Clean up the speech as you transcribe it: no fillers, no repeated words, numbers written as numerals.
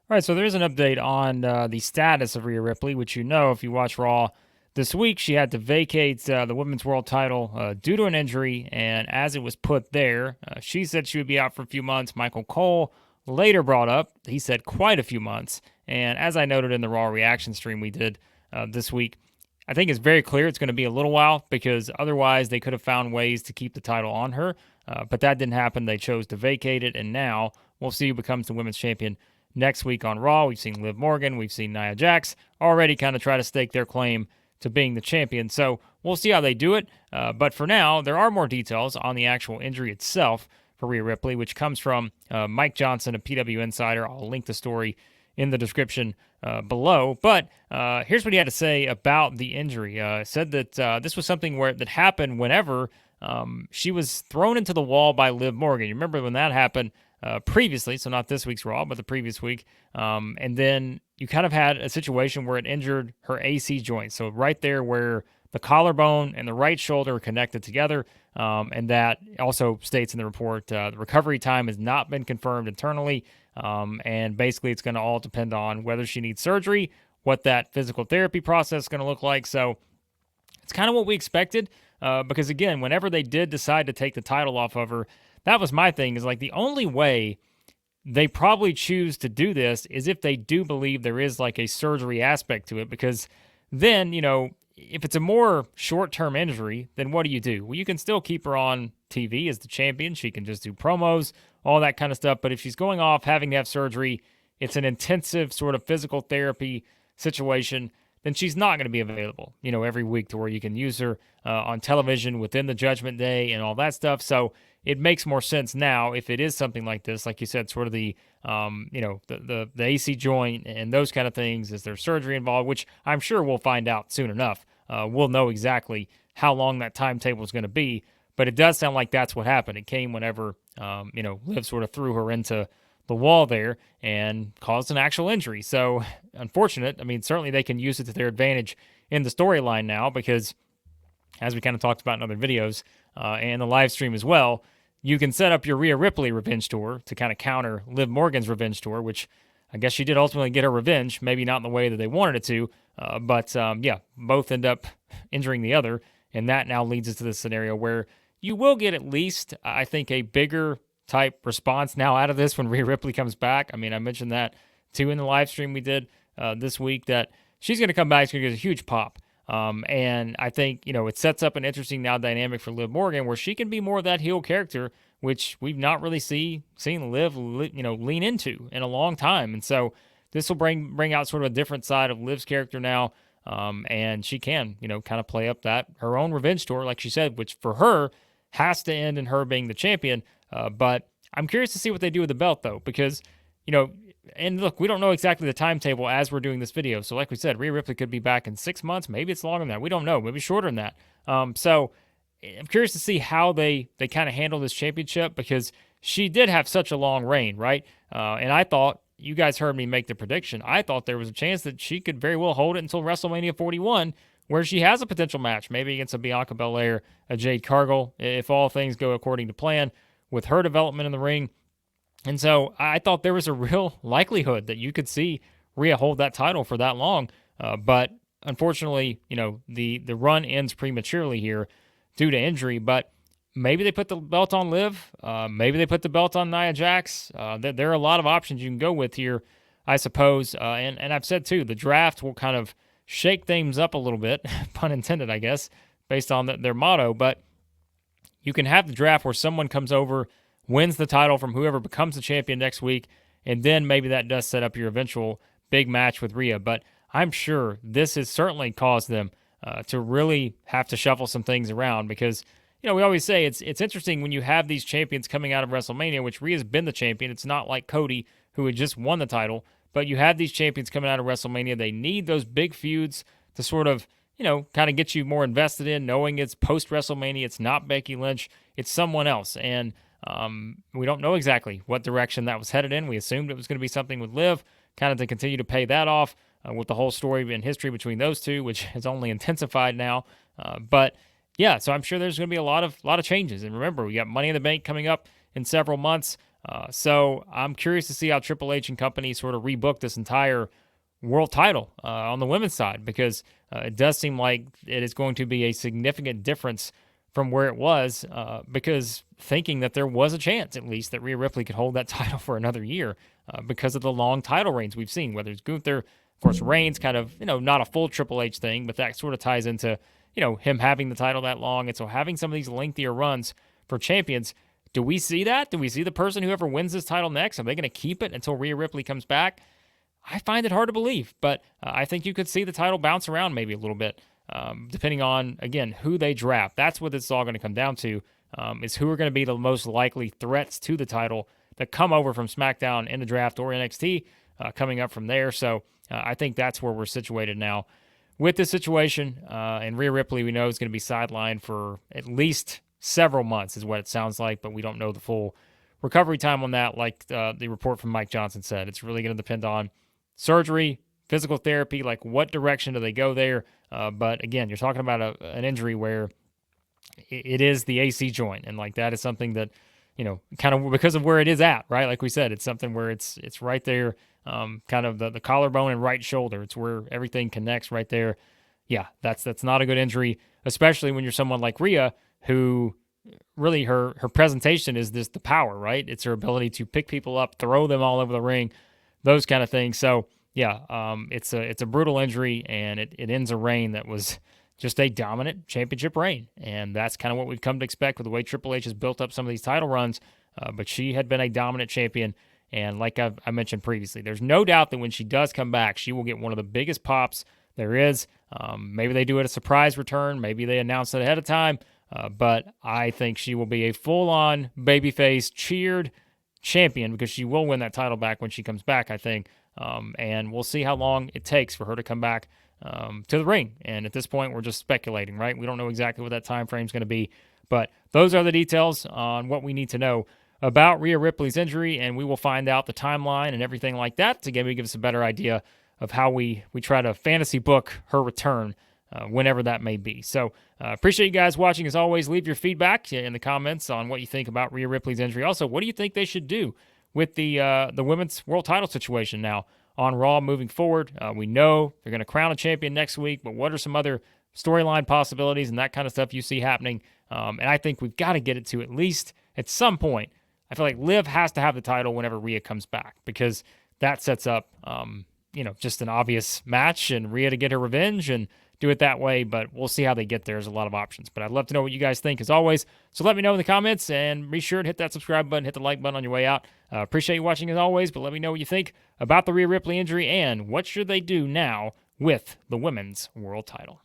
All right, so there is an update on the status of Rhea Ripley, which you know if you watch Raw this week, she had to vacate the Women's World title due to an injury, and as it was put there, she said she would be out for a few months. Michael Cole later brought up, he said quite a few months, and as I noted in the Raw reaction stream we did this week, I think it's very clear it's going to be a little while because otherwise they could have found ways to keep the title on her, but that didn't happen. They chose to vacate it, and now we'll see who becomes the Women's Champion next week on Raw. We've seen Liv Morgan, we've seen Nia Jax already kind of try to stake their claim to being the champion. So we'll see how they do it. But for now, there are more details on the actual injury itself for Rhea Ripley, which comes from Mike Johnson of PWInsider. I'll link the story in the description below. But here's what he had to say about the injury. Said that this was something that happened whenever she was thrown into the wall by Liv Morgan. You remember when that happened? Previously, so not this week's Raw, but the previous week. And then you kind of had a situation where it injured her AC joint. So right there where the collarbone and the right shoulder are connected together. And that also states in the report the recovery time has not been confirmed internally. And basically, it's going to all depend on whether she needs surgery, what that physical therapy process is going to look like. So it's kind of what we expected. Because again, whenever they did decide to take the title off of her, that was my thing, is like the only way they probably choose to do this is if they do believe there is like a surgery aspect to it, because then, if it's a more short-term injury, then what do? Well, you can still keep her on TV as the champion. She can just do promos, all that kind of stuff. But if she's going off having to have surgery, it's an intensive sort of physical therapy situation, then she's not going to be available, every week to where you can use her on television within the Judgment Day and all that stuff. So it makes more sense now if it is something like this, like you said, sort of the AC joint and those kind of things. Is there surgery involved? Which I'm sure we'll find out soon enough. We'll know exactly how long that timetable is going to be. But it does sound like that's what happened. It came whenever Liv sort of threw her into the wall there and caused an actual injury. So unfortunate. I mean, certainly they can use it to their advantage in the storyline now because, as we kind of talked about in other videos and the live stream as well, you can set up your Rhea Ripley revenge tour to kind of counter Liv Morgan's revenge tour, which I guess she did ultimately get her revenge, maybe not in the way that they wanted it to, but both end up injuring the other, and that now leads us to this scenario where you will get at least, I think, a bigger type response now out of this when Rhea Ripley comes back. I mean, I mentioned that too in the live stream we did this week, that she's going to come back, she's going to get a huge pop. And I think, it sets up an interesting now dynamic for Liv Morgan where she can be more of that heel character, which we've not really seen Liv, lean into in a long time. And so this will bring out sort of a different side of Liv's character now. And she can, kind of play up that her own revenge tour, like she said, which for her has to end in her being the champion. But I'm curious to see what they do with the belt though, because, and look, we don't know exactly the timetable as we're doing this video. So like we said, Rhea Ripley could be back in 6 months. Maybe it's longer than that. We don't know. Maybe shorter than that. So I'm curious to see how they kind of handle this championship, because she did have such a long reign, right? And I thought, you guys heard me make the prediction, I thought there was a chance that she could very well hold it until WrestleMania 41, where she has a potential match, maybe against a Bianca Belair, a Jade Cargill, if all things go according to plan with her development in the ring. And so I thought there was a real likelihood that you could see Rhea hold that title for that long. But unfortunately, the run ends prematurely here due to injury. But maybe they put the belt on Liv. Maybe they put the belt on Nia Jax. There are a lot of options you can go with here, I suppose. And I've said, too, the draft will kind of shake things up a little bit, pun intended, I guess, based on their motto. But you can have the draft where someone comes over, wins the title from whoever becomes the champion next week, and then maybe that does set up your eventual big match with Rhea. But I'm sure this has certainly caused them to really have to shuffle some things around, because we always say it's interesting when you have these champions coming out of WrestleMania, which Rhea's been the champion. It's not like Cody, who had just won the title, but you have these champions coming out of WrestleMania. They need those big feuds to sort of, kind of get you more invested in, knowing it's post-WrestleMania. It's not Becky Lynch. It's someone else. And we don't know exactly what direction that was headed in. We assumed it was going to be something with Liv, kind of to continue to pay that off with the whole story and history between those two, which has only intensified now. But yeah, so I'm sure there's going to be a lot of changes. And remember, we got Money in the Bank coming up in several months. So I'm curious to see how Triple H and company sort of rebook this entire world title on the women's side, because it does seem like it is going to be a significant difference from where it was, because thinking that there was a chance, at least, that Rhea Ripley could hold that title for another year because of the long title reigns we've seen, whether it's Gunther, of course, Reigns, kind of, not a full Triple H thing, but that sort of ties into, him having the title that long. And so having some of these lengthier runs for champions, do we see that? Do we see the person whoever wins this title next? Are they going to keep it until Rhea Ripley comes back? I find it hard to believe, but I think you could see the title bounce around maybe a little bit, depending on, again, who they draft. That's what this is all going to come down to, is who are going to be the most likely threats to the title that come over from SmackDown in the draft or NXT coming up from there. So I think that's where we're situated now with this situation. And Rhea Ripley, we know, is going to be sidelined for at least several months is what it sounds like, but we don't know the full recovery time on that. Like the report from Mike Johnson said, it's really going to depend on surgery, physical therapy, like what direction do they go there? But again, you're talking about an injury where it is the AC joint, and like that is something that, kind of because of where it is at, right? Like we said, it's something where it's right there, kind of the collarbone and right shoulder. It's where everything connects right there. Yeah, that's not a good injury, especially when you're someone like Rhea, who really her presentation is the power, right? It's her ability to pick people up, throw them all over the ring, those kind of things. So yeah, it's a brutal injury, and it ends a reign that was just a dominant championship reign, and that's kind of what we've come to expect with the way Triple H has built up some of these title runs. But she had been a dominant champion, and like I mentioned previously, there's no doubt that when she does come back, she will get one of the biggest pops there is. Maybe they do it a surprise return, maybe they announce it ahead of time, but I think she will be a full-on babyface cheered champion, because she will win that title back when she comes back, I think. And we'll see how long it takes for her to come back to the ring. And at this point, we're just speculating, right? We don't know exactly what that time frame is going to be. But those are the details on what we need to know about Rhea Ripley's injury, and we will find out the timeline and everything like that to give us a better idea of how we try to fantasy book her return whenever that may be. So appreciate you guys watching. As always, leave your feedback in the comments on what you think about Rhea Ripley's injury. Also, what do you think they should do with the women's world title situation now on Raw moving forward? We know they're going to crown a champion next week, but what are some other storyline possibilities and that kind of stuff you see happening? And I think we've got to get it to at least at some point. I feel like Liv has to have the title whenever Rhea comes back, because that sets up, just an obvious match and Rhea to get her revenge and do it that way. But we'll see how they get there. There's a lot of options, but I'd love to know what you guys think as always. So let me know in the comments, and be sure to hit that subscribe button, hit the like button on your way out. Appreciate you watching as always, but let me know what you think about the Rhea Ripley injury and what should they do now with the women's world title.